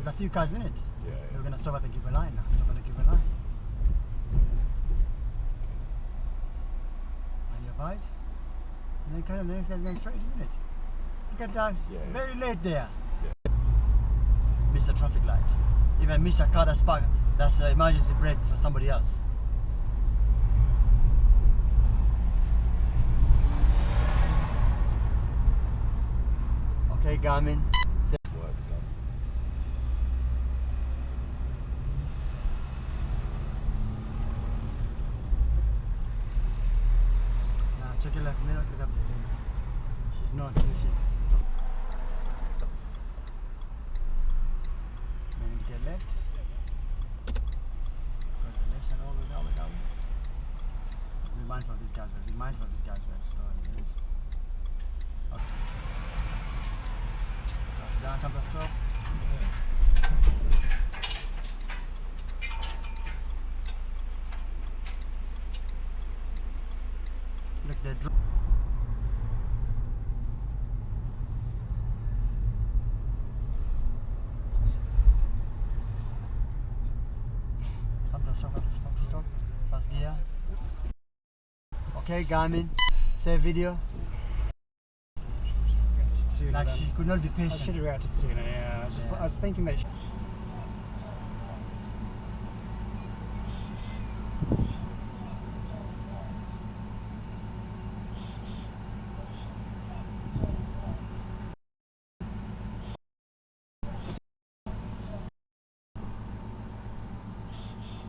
There's a few cars in it. Yeah. So we're gonna stop at the Cuba line now. Stop at the Cuba line. And you bite. And then kind of the next guy's going straight, isn't it? You get down very late there. Yeah. Miss a traffic light. Even miss a car that's parked. That's an emergency brake for somebody else. Okay, Garmin. Work done. Now check your left mirror, look up this thing. She's not, is she? Then indicate left. Go to the left side all the way down. Be mindful of these guys, be mindful of these guys, slowly. Yes. Okay. Down, come to a stop. Look, they're come to a stop. First gear. Okay, Garmin, save video. Like she could not be patient. I should have reacted sooner, yeah. I was thinking that